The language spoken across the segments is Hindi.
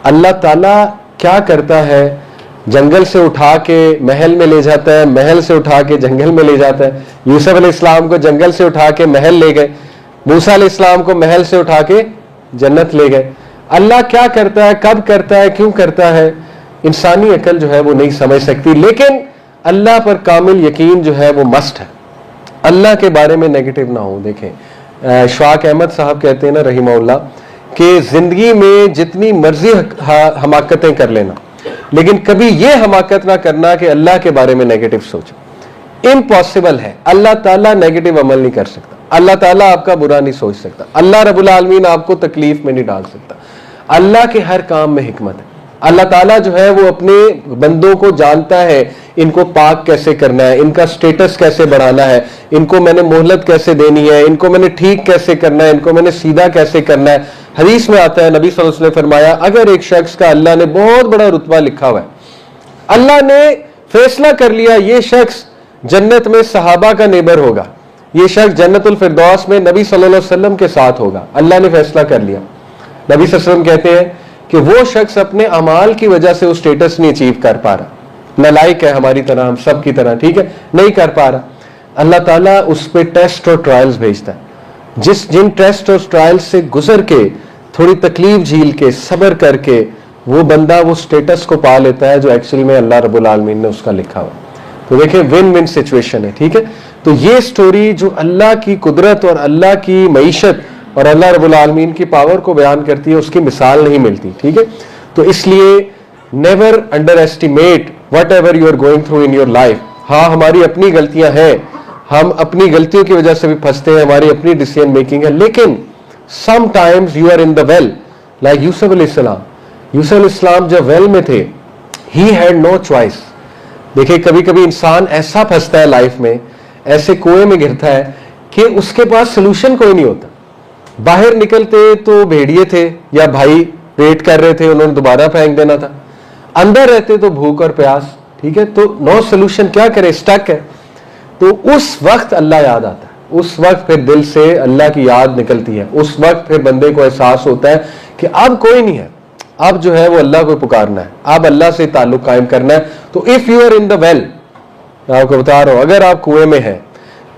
अल्लाह ताला क्या करता है, जंगल से उठा के महल में ले जाता है, महल से उठा के जंगल में ले जाता है। यूसुफ अलैहिस्सलाम को जंगल से उठा के महल ले गए, मूसा अलैहिस्सलाम को महल से उठा के जन्नत ले गए। अल्लाह क्या करता है, कब करता है, क्यों करता है, इंसानी अकल जो है वो नहीं समझ सकती। लेकिन अल्लाह पर कामिल यकीन जो है वो मस्ट है। अल्लाह के बारे में नेगेटिव ना हो। देखें शवाक अहमद साहब कहते हैं ना रहीमहुल्लाह कि जिंदगी में जितनी मर्जी हमाकतें कर लेना, लेकिन कभी ये हमाकत ना करना कि अल्लाह के बारे में नेगेटिव सोचो। इम्पॉसिबल है। अल्लाह ताला नेगेटिव अमल नहीं कर सकता, अल्लाह ताला आपका बुरा नहीं सोच सकता, अल्लाह रब्बुल आलमीन आपको तकलीफ में नहीं डाल सकता। अल्लाह के हर काम में हिकमत है। अल्लाह ताला जो है वो अपने बंदों को जानता है, इनको पाक कैसे करना है, इनका स्टेटस कैसे बढ़ाना है, इनको मैंने मोहलत कैसे देनी है, इनको मैंने ठीक कैसे करना है, इनको मैंने सीधा कैसे करना है। हदीस में आता है, नबी सल्लल्लाहु अलैहि वसल्लम ने फरमाया, अगर एक शख्स का अल्लाह ने बहुत बड़ा रुतबा लिखा हुआ है, अल्लाह ने फैसला कर लिया ये शख्स जन्नत में सहाबा का नेबर होगा, ये शख्स जन्नतुल फिरदौस में नबी सल्लल्लाहु अलैहि वसल्लम के साथ होगा, अल्लाह ने फैसला कर लिया। नबी सल्लल्लाहु अलैहि वसल्लम कहते हैं कि वो शख्स अपने अमाल की वजह से वो स्टेटस नहीं अचीव कर पा रहा, नालायक है हमारी तरह, हम सब की तरह, ठीक है, नहीं कर पा रहा। अल्लाह ताला उस पर टेस्ट और ट्रायल्स भेजता है। जिन टेस्ट और ट्रायल्स से गुजर के, थोड़ी तकलीफ झील के, सब्र करके वो बंदा वो स्टेटस को पा लेता है जो एक्चुअली में अल्लाह रब्बुल आलमीन ने उसका लिखा हुआ। तो देखिए विन विन सिचुएशन है, ठीक है। तो ये स्टोरी जो अल्लाह की कुदरत और अल्लाह की मईशत और अल्लाह रब्बुल आलमीन की पावर को बयान करती है, उसकी मिसाल नहीं मिलती, ठीक है। तो इसलिए never underestimate whatever you are going through in your life. हाँ, हमारी अपनी गलतियां हैं, हम अपनी गलतियों की वजह से भी फंसते हैं, हमारी अपनी डिसीजन मेकिंग है, लेकिन sometimes you are in the well, like Yusuf अलैहिस्सलाम। यूसुफ अलैहिस्सलाम जब वेल में थे, ही हैड नो चॉइस। देखिए कभी कभी इंसान ऐसा फंसता है लाइफ में, ऐसे कुएं में गिरता है कि उसके पास सोल्यूशन कोई नहीं होता। बाहर निकलते तो भेड़िए थे या भाई वेट कर रहे थे, उन्होंने दोबारा फेंक देना था, अंदर रहते तो भूख और प्यास, ठीक है, तो नो सोल्यूशन, क्या करे, स्टक है। तो उस वक्त अल्लाह याद आता है, उस वक्त फिर दिल से अल्लाह की याद निकलती है, उस वक्त फिर बंदे को एहसास होता है कि अब कोई नहीं है, अब जो है वो अल्लाह को पुकारना है, अब अल्लाह से ताल्लुक कायम करना है। तो if you are in the well, मैं आपको बता रहा हूं, अगर आप कुएं में हैं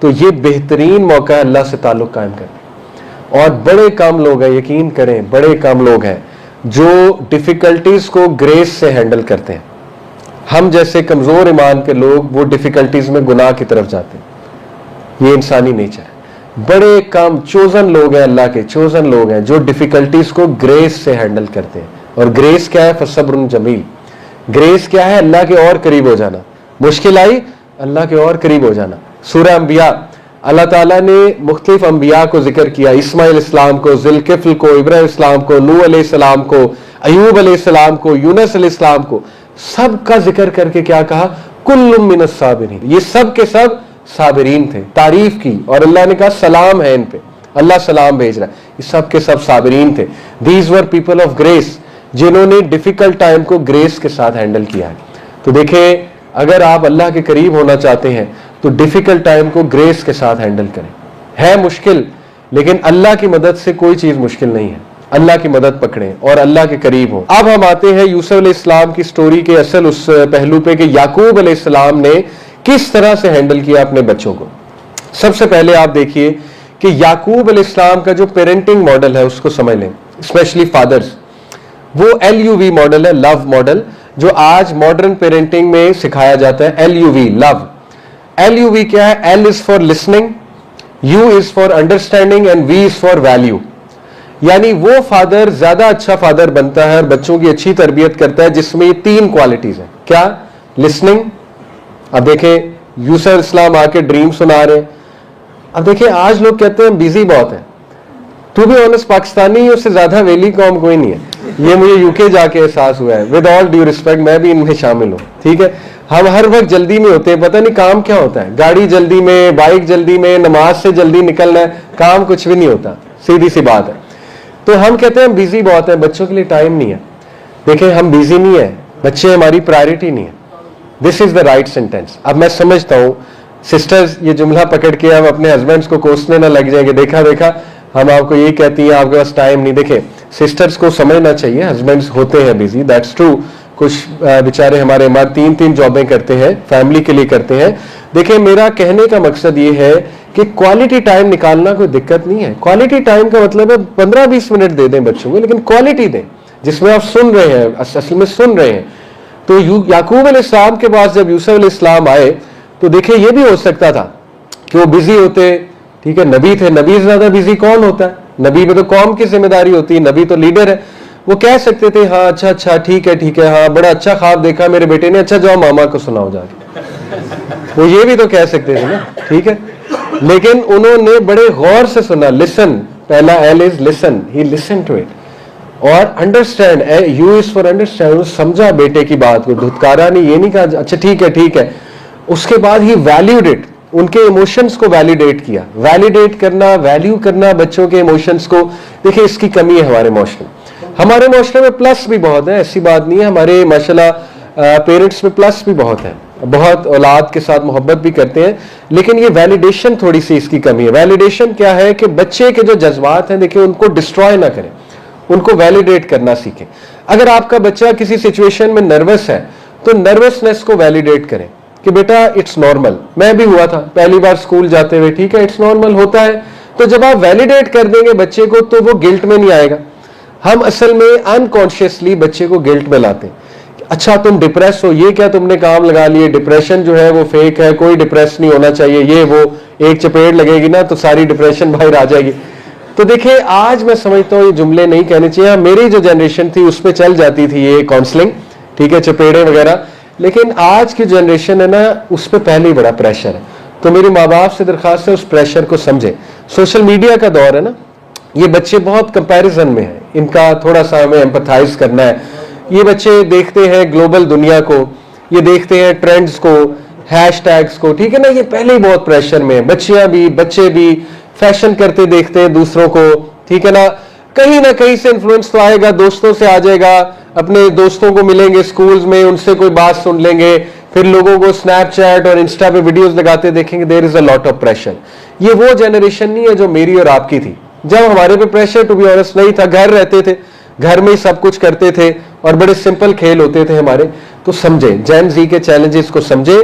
तो ये बेहतरीन मौका है अल्लाह से ताल्लुक कायम करने। और बड़े कम लोग हैं, यकीन करें, बड़े कम लोग हैं जो डिफिकल्टीज को ग्रेस से हैंडल करते हैं। हम जैसे कमजोर ईमान के लोग वो डिफिकल्टीज में गुनाह की तरफ जाते हैं। ये इंसानी नेचर है। बड़े कम चोजन लोग हैं, अल्लाह के चोजन लोग हैं जो डिफिकल्टीज को ग्रेस से हैंडल करते हैं। और ग्रेस क्या है? फसब्रुन जमील। ग्रेस क्या है? अल्लाह के और करीब हो जाना। मुश्किल आई, अल्लाह के और करीब हो जाना। सूरह अंबिया, अल्लाह ताला ने मुख्तलिफ अंबिया को जिक्र किया, इस्माइल इस्लाम को, ज़ुल्किफ्ल को, इब्राहीम इस्लाम को, नूह अलैहिस्सलाम को, अयूब अलैहिस्सलाम को, यूनुस अलैहिस्सलाम को, सब का जिक्र करके क्या कहा? कुल्लुम मिनस साबिरीन। ये सब के सब साबिरीन थे, तारीफ की, और अल्लाह ने कहा सलाम है इन पे, अल्लाह सलाम भेज रहा है। ये सब के सब साबिरीन थे। These were people of grace, जिन्होंने डिफिकल्ट टाइम को ग्रेस के साथ हैंडल किया है। तो देखें, अगर आप अल्लाह के करीब होना चाहते हैं तो डिफिकल्ट टाइम को ग्रेस के साथ हैंडल करें। है मुश्किल, लेकिन अल्लाह की मदद से कोई चीज मुश्किल नहीं है। अल्लाह की मदद पकड़ें और अल्लाह के करीब हो। अब हम आते हैं यूसुफ अलैहिस्सलाम की स्टोरी के असल उस पहलू पे कि याकूब अलैहिस्सलाम ने किस तरह से हैंडल किया अपने बच्चों को। सबसे पहले आप देखिए कि याकूब अलैहिस्सलाम का जो पेरेंटिंग मॉडल है उसको समझ लें, स्पेशली फादर्स। वो LUV मॉडल है, लव मॉडल, जो आज मॉडर्न पेरेंटिंग में सिखाया जाता है। LUV, love. LUV क्या है? L is for listening, U is for understanding and V is for value. यानी वो फादर ज्यादा अच्छा फादर बनता है और बच्चों की अच्छी तरबियत करता है जिसमें ये तीन क्वालिटीज हैं। क्या? लिसनिंग। अब देखें, यूसुफ इस्लाम आके ड्रीम सुना रहे हैं। अब देखें, आज लोग कहते हैं बिजी बहुत है। टू बी ऑनेस्ट, पाकिस्तानी उससे ज्यादा वेली कौम कोई नहीं है। ये मुझे यूके जाके एहसास हुआ है। विद ऑल ड्यू रिस्पेक्ट, मैं भी इनमें शामिल हूँ, ठीक है। हम हर वक्त जल्दी में होते हैं, पता नहीं काम क्या होता है। गाड़ी जल्दी में, बाइक जल्दी में, नमाज से जल्दी निकलना है, काम कुछ भी नहीं होता, सीधी सी बात है। तो हम कहते हैं बिजी बहुत है, बच्चों के लिए टाइम नहीं है। देखें, हम बिजी नहीं है, बच्चे हमारी प्रायोरिटी नहीं है। This is the right sentence. अब मैं समझता हूँ सिस्टर्स ये जुमला पकड़ के हम अपने हस्बैंड्स को कोसने ना लग जाएंगे, देखा देखा हम आपको यही कहती हैं आपके पास टाइम नहीं। देखें, सिस्टर्स को समझना चाहिए, हस्बैंड्स होते हैं बिजी, दैट्स ट्रू, कुछ बेचारे हमारे 3-3 जॉबें करते हैं, फैमिली के लिए करते हैं। देखिए मेरा कहने का मकसद ये है कि क्वालिटी टाइम निकालना कोई दिक्कत नहीं है। क्वालिटी टाइम का मतलब है 15-20 मिनट दे दें बच्चों को, लेकिन क्वालिटी दें जिसमें आप सुन रहे हैं, असल में सुन रहे हैं। तो याकूब अलैहिस्सलाम के पास जब यूसुफ अलैहिस्सलाम आए तो देखिए ये भी हो सकता था कि वो बिजी होते, ठीक है, नबी थे, नबी से ज्यादा बिजी कौन होता है, नबी में तो कौम की जिम्मेदारी होती है, नबी तो लीडर है। वो कह सकते थे हाँ अच्छा ठीक है, हाँ बड़ा अच्छा ख्वाब देखा मेरे बेटे ने, अच्छा जाओ मामा को सुनाओ जाके, वो ये भी तो कह सकते थे ना, ठीक है। लेकिन उन्होंने बड़े गौर से सुना, लिसन, पहला L is listen, he listen to it, और understand, U is for understand, समझा बेटे की बात को, धुतकारा नहीं, ये नहीं कहा अच्छा ठीक है। उसके बाद ही वैल्यूड इट, उनके इमोशंस को वैलिडेट किया। वैलिडेट करना, वैल्यू करना बच्चों के इमोशंस को, देखिए इसकी कमी है हमारे माशरे में। हमारे माशरे में प्लस भी बहुत है, ऐसी बात नहीं है, हमारे माशाल्लाह पेरेंट्स में प्लस भी बहुत है, बहुत औलाद के साथ मोहब्बत भी करते हैं, लेकिन ये वैलिडेशन थोड़ी सी इसकी कमी है। वैलिडेशन क्या है कि बच्चे के जो जज्बात हैं देखिए उनको डिस्ट्रॉय ना करें, उनको वैलिडेट करना सीखें। अगर आपका बच्चा किसी सिचुएशन में नर्वस है तो नर्वसनेस को वैलिडेट करें कि बेटा इट्स नॉर्मल, मैं भी हुआ था पहली बार स्कूल जाते हुए, ठीक है, इट्स नॉर्मल होता है। तो जब आप वैलिडेट कर देंगे बच्चे को तो वो गिल्ट में नहीं आएगा। हम असल में अनकॉन्शियसली बच्चे को गिल्ट में लाते हैं, अच्छा तुम डिप्रेस हो, ये क्या तुमने काम लगा लिए, डिप्रेशन जो है वो फेक है, कोई डिप्रेस नहीं होना चाहिए, ये वो, एक चपेट लगेगी ना तो सारी डिप्रेशन बाहर आ जाएगी। तो देखिए आज मैं समझता हूँ ये जुमले नहीं कहने चाहिए। मेरी जो जनरेशन थी उस पर चल जाती थी ये काउंसलिंग, ठीक है, चपेड़े वगैरह, लेकिन आज की जनरेशन है ना उस पर पहले ही बड़ा प्रेशर है। तो मेरे माँ बाप से दरखास्त है उस प्रेशर को समझे। सोशल मीडिया का दौर है ना, ये बच्चे बहुत कंपैरिजन में हैं, इनका थोड़ा सा हमें एम्पथाइज करना है। ये बच्चे देखते हैं ग्लोबल दुनिया को, ये देखते हैं ट्रेंड्स को, हैशटैग्स को, ठीक है ना, ये पहले ही बहुत प्रेशर में है। बच्चियां भी बच्चे भी फैशन करते देखते हैं दूसरों को, ठीक है ना कहीं से इन्फ्लुएंस तो आएगा, दोस्तों से आ जाएगा, अपने दोस्तों को मिलेंगे स्कूल्स में, उनसे कोई बात सुन लेंगे, फिर लोगों को स्नैपचैट और इंस्टा पे वीडियोस लगाते देखेंगे। There is a lot of pressure. ये वो जनरेशन नहीं है जो मेरी और आपकी थी, जब हमारे पे प्रेशर टू बी ऑनेस्ट नहीं था, घर रहते थे, घर में ही सब कुछ करते थे और बड़े सिंपल खेल होते थे हमारे। तो समझे जेन जी के चैलेंजेस को समझे,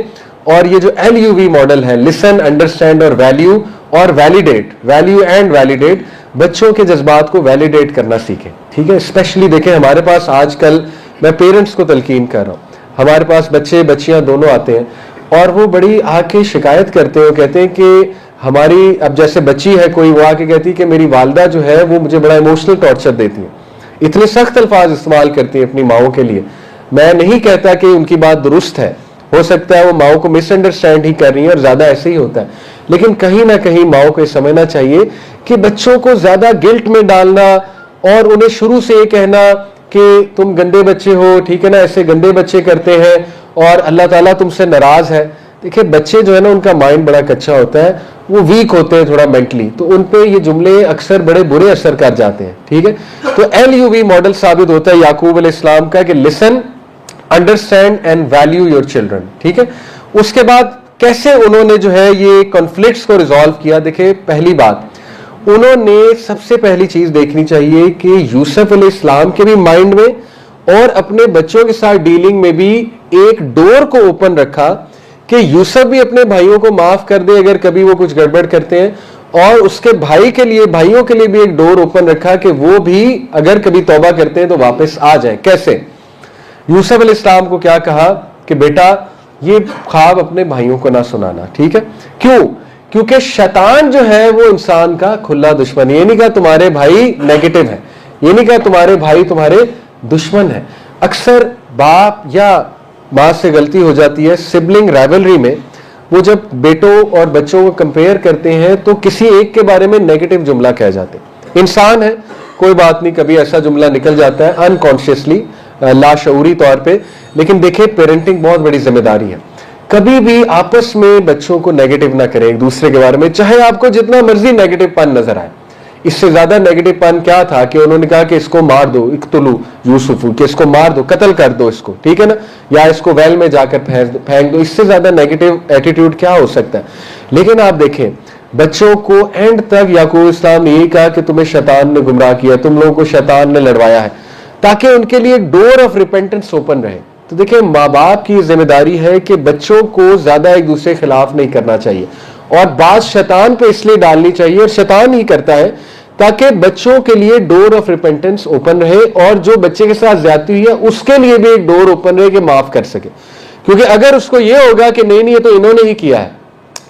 और ये जो LUV मॉडल है, लिसन, अंडरस्टैंड और वैल्यू और वैलिडेट, वैल्यू एंड वैलिडेट, बच्चों के जज्बात को वैलिडेट करना सीखें, ठीक है। स्पेशली देखें हमारे पास आजकल, मैं पेरेंट्स को तलकीन कर रहा हूँ, हमारे पास बच्चे बच्चियां दोनों आते हैं और वो बड़ी आके शिकायत करते हैं, कहते हैं कि हमारी, अब जैसे बच्ची है कोई, वो आके कहती है कि मेरी वालदा जो है वो मुझे बड़ा इमोशनल टॉर्चर देती है, इतने सख्त अल्फाज इस्तेमाल करती है अपनी माओ के लिए। मैं नहीं कहता कि उनकी बात दुरुस्त है, हो सकता है वो माओ को मिसअंडरस्टैंड ही कर रही है और ज्यादा ऐसे ही होता है, लेकिन कहीं ना कहीं माओ को समझना चाहिए कि बच्चों को ज्यादा गिल्ट में डालना और उन्हें शुरू से ये कहना कि तुम गंदे बच्चे हो, ठीक है ना, ऐसे गंदे बच्चे करते हैं और अल्लाह ताला तुमसे नाराज है। देखिए बच्चे जो है ना उनका माइंड बड़ा कच्चा होता है, वो वीक होते हैं थोड़ा मेंटली, तो उन पे ये जुमले अक्सर बड़े बुरे असर कर जाते हैं, ठीक है। तो LUV मॉडल साबित होता है याकूब अलैहिस्सलाम का कि listen, understand and value your children, ठीक है। उसके बाद कैसे उन्होंने जो है ये कॉन्फ्लिक्ट्स को रिजॉल्व किया। देखिए पहली बात, उन्होंने सबसे पहली चीज देखनी चाहिए कि यूसुफ अलैहिस्सलाम के भी माइंड में और अपने बच्चों के साथ डीलिंग में भी एक डोर को ओपन रखा कि यूसुफ भी अपने भाइयों को माफ कर दे अगर कभी वो कुछ गड़बड़ करते हैं, और उसके भाइयों के लिए भी एक डोर ओपन रखा कि वो भी अगर कभी तौबा करते हैं तो वापस आ जाए। कैसे? यूसुफ अलैहिस्सलाम को क्या कहा कि बेटा ये ख्वाब अपने भाइयों को ना सुनाना, ठीक है। क्यों? क्योंकि शैतान जो है वो इंसान का खुला दुश्मन है। ये नहीं कहा तुम्हारे भाई नेगेटिव है, ये नहीं कहा तुम्हारे भाई तुम्हारे दुश्मन है। अक्सर बाप या माँ से गलती हो जाती है सिबलिंग राइवलरी में, वो जब बेटों और बच्चों को कंपेयर करते हैं तो किसी एक के बारे में नेगेटिव जुमला कह जाते हैं। इंसान है, कोई बात नहीं, कभी ऐसा जुमला निकल जाता है अनकॉन्शियसली, लाशऊरी तौर पे। लेकिन देखिए पेरेंटिंग बहुत बड़ी जिम्मेदारी है, कभी भी आपस में बच्चों को नेगेटिव ना करें एक दूसरे के बारे में, चाहे आपको जितना मर्जी नेगेटिव पन नजर आए। इससे ज्यादा नेगेटिव पन क्या था कि उन्होंने कहा कि इसको मार दो, इक्तुलू यूसुफू, कि इसको मार दो, कत्ल कर दो इसको, ठीक है ना, या इसको वेल में जाकर फेंक दो। इससे ज्यादा नेगेटिव एटीट्यूड क्या हो सकता है? लेकिन आप देखें बच्चों को एंड तक याकूब इस्लाम ने यही कहा कि तुम्हें शैतान ने गुमराह किया, तुम लोगों को शैतान ने लड़वाया है, ताकि उनके लिए एक डोर ऑफ रिपेंटेंस ओपन रहे। तो देखिए, माँ बाप की जिम्मेदारी है कि बच्चों को ज्यादा एक दूसरे के खिलाफ नहीं करना चाहिए, और बात शैतान पे इसलिए डालनी चाहिए, और शैतान ही करता है, ताकि बच्चों के लिए डोर ऑफ रिपेंटेंस ओपन रहे, और जो बच्चे के साथ ज्यादती हुई है उसके लिए भी एक डोर ओपन रहे कि माफ कर सके। क्योंकि अगर उसको यह होगा कि नहीं नहीं ये तो इन्होंने ही किया है,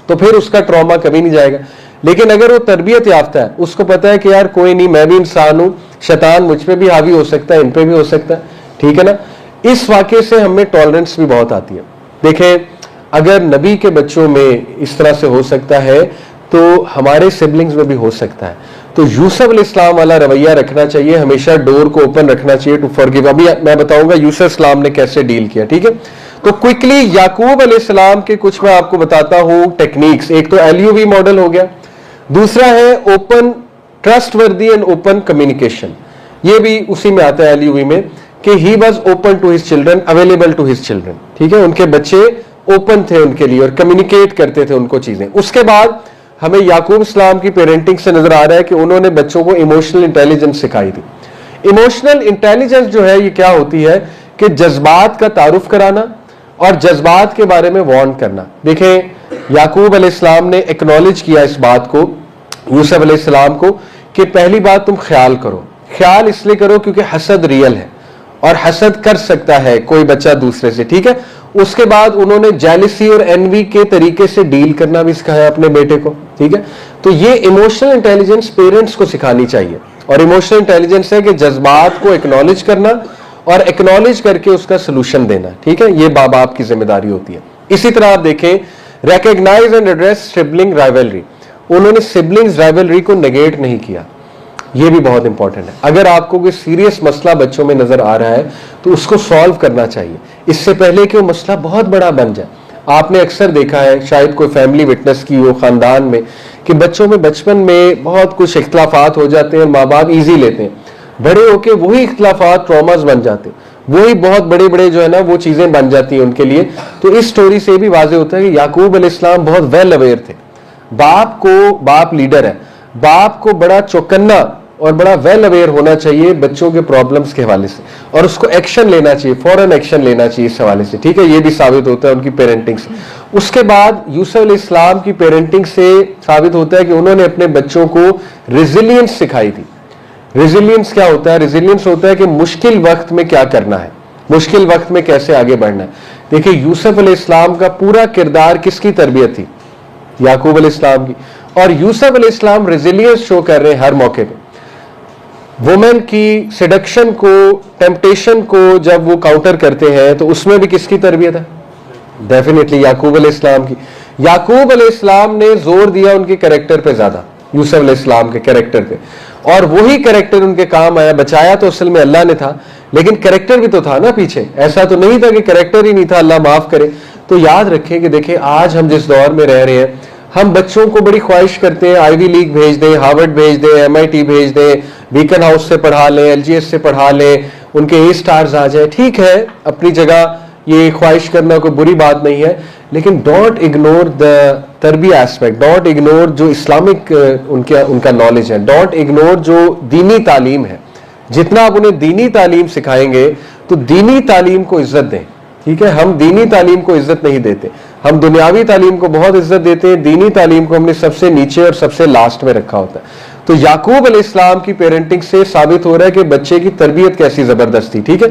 तो फिर उसका ट्रॉमा कभी नहीं जाएगा। लेकिन अगर वो तरबियत याफ्ता है, उसको पता है कि यार कोई नहीं, मैं भी इंसान हूं, शैतान मुझ पे भी हावी हो सकता है, इन पे भी हो सकता है, ठीक है ना, इस वाक़े से हमें टॉलरेंस भी बहुत आती है। देखें, अगर नबी के बच्चों में इस तरह से हो सकता है तो हमारे सिबलिंग्स में भी हो सकता है। तो यूसुफ अलैहिस्सलाम वाला रवैया रखना चाहिए, हमेशा डोर को ओपन रखना चाहिए टू फॉरगिव। अभी मैं बताऊंगा यूसुफ अलैहिस्सलाम ने कैसे डील किया, ठीक है। तो क्विकली याकूब अलैहिस्सलाम के कुछ मैं आपको बताता हूं टेक्निक्स। एक तो LUV मॉडल हो गया, दूसरा है open trustworthy and open communication, ये भी उसी में आता है LUV में, कि he was open to his children, available to his children, ठीक है। उनके बच्चे ओपन थे उनके लिए और कम्युनिकेट करते थे उनको चीजें। उसके बाद हमें याकूब इस्लाम की पेरेंटिंग से नजर आ रहा है कि उन्होंने बच्चों को इमोशनल इंटेलिजेंस सिखाई थी। इमोशनल इंटेलिजेंस जो है ये क्या होती है कि जज्बात का तारुफ कराना और जज्बात के बारे में वार्न करना। देखें, याकूब अलैहिस्सलाम ने एक्नॉलेज किया इस बात को यूसुफ अलैहिस्सलाम को कि पहली बात तुम ख्याल करो। ख्याल इसलिए करो क्योंकि हसद रियल है और हसद कर सकता है कोई बच्चा दूसरे से, ठीक है। उसके बाद उन्होंने जेलसी और एनवी के तरीके से डील करना भी सिखाया अपने बेटे को, ठीक है। तो ये इमोशनल इंटेलिजेंस पेरेंट्स को सिखानी चाहिए, और इमोशनल इंटेलिजेंस है कि जज्बात को एक्नॉलेज करना और एक्नॉलेज करके उसका सोल्यूशन देना, ठीक है। ये माँ बाप की जिम्मेदारी होती है। इसी तरह आप देखें, recognise and address sibling rivalry, उन्होंने सिबलिंग्स राइवलरी को नेगेट नहीं किया, ये भी बहुत इंपॉर्टेंट है। अगर आपको कोई सीरियस मसला बच्चों में नजर आ रहा है तो उसको सॉल्व करना चाहिए इससे पहले कि वो मसला बहुत बड़ा बन जाए। आपने अक्सर देखा है, शायद कोई फैमिली विटनेस की हो खानदान में, कि बच्चों में बचपन में बहुत कुछ इख्तलाफात हो जाते हैं, माँ बाप ईजी लेते हैं, बड़े होके वही इख्तलाफात ट्रॉमास बन जाते हैं, वही बहुत बड़े बड़े जो है ना वो चीजें बन जाती हैं उनके लिए। तो इस स्टोरी से भी वाज़ेह होता है कि याकूब अलैहिस्सलाम बहुत वेल अवेयर थे। बाप लीडर है, बाप को बड़ा चौकन्ना और बड़ा वेल अवेयर होना चाहिए बच्चों के प्रॉब्लम्स के हवाले से, और उसको एक्शन लेना चाहिए, फौरन एक्शन लेना चाहिए इस हवाले से, ठीक है। ये भी साबित होता है उनकी पेरेंटिंग से। उसके बाद यूसुफ अलैहिस्सलाम की पेरेंटिंग से साबित होता है कि उन्होंने अपने बच्चों को रेजिलियंस सिखाई थी। रेजिलियंस क्या होता है? रेजिलियंस होता है कि मुश्किल वक्त में क्या करना है, मुश्किल वक्त में कैसे आगे बढ़ना है। देखिए, यूसुफ अलैहिस्सलाम का पूरा किरदार किसकी तरबियत थी? याकूब अलैहिस्सलाम की। और यूसुफ अलैहिस्सलाम रेजिलियंस शो कर रहे हैं हर मौके पे। वुमेन की सेडक्शन को, टेम्पटेशन को जब वो काउंटर करते हैं तो उसमें भी किसकी तरबियत है? डेफिनेटली याकूब अलैहिस्सलाम की। याकूब अलैहिस्सलाम ने जोर दिया उनके कैरेक्टर पे ज्यादा, यूसुफ अलैहिस्सलाम के कैरेक्टर पे, और वही कैरेक्टर उनके काम आया। बचाया तो असल में अल्लाह ने था, लेकिन कैरेक्टर भी तो था ना पीछे, ऐसा तो नहीं था कि कैरेक्टर ही नहीं था, अल्लाह माफ करे। तो याद रखें कि देखिए, आज हम जिस दौर में रह रहे हैं, हम बच्चों को बड़ी ख्वाहिश करते हैं आईवी लीग भेज दें, हार्वर्ड भेज दें, MIT भेज दें, बीकन हाउस से पढ़ा लें, LGS से पढ़ा लें, उनके A स्टार्स आ जाए। ठीक है, अपनी जगह ये ख्वाहिश करना कोई बुरी बात नहीं है, लेकिन डोंट इग्नोर द तरबिया एस्पेक्ट, डोंट इग्नोर जो इस्लामिक उनका नॉलेज है, डोंट इग्नोर जो दीनी तालीम है। जितना आप उन्हें दीनी तालीम सिखाएंगे तो दीनी तालीम को इज्जत दें, ठीक है। हम दीनी तालीम को इज्जत नहीं देते, हम दुनियावी तालीम को बहुत इज्जत देते हैं, दीनी तालीम को हमने सबसे नीचे और सबसे लास्ट में रखा होता है। तो याकूब अलैहिस्सलाम की पेरेंटिंग से साबित हो रहा है कि बच्चे की तरबियत कैसी जबरदस्त थी, ठीक है।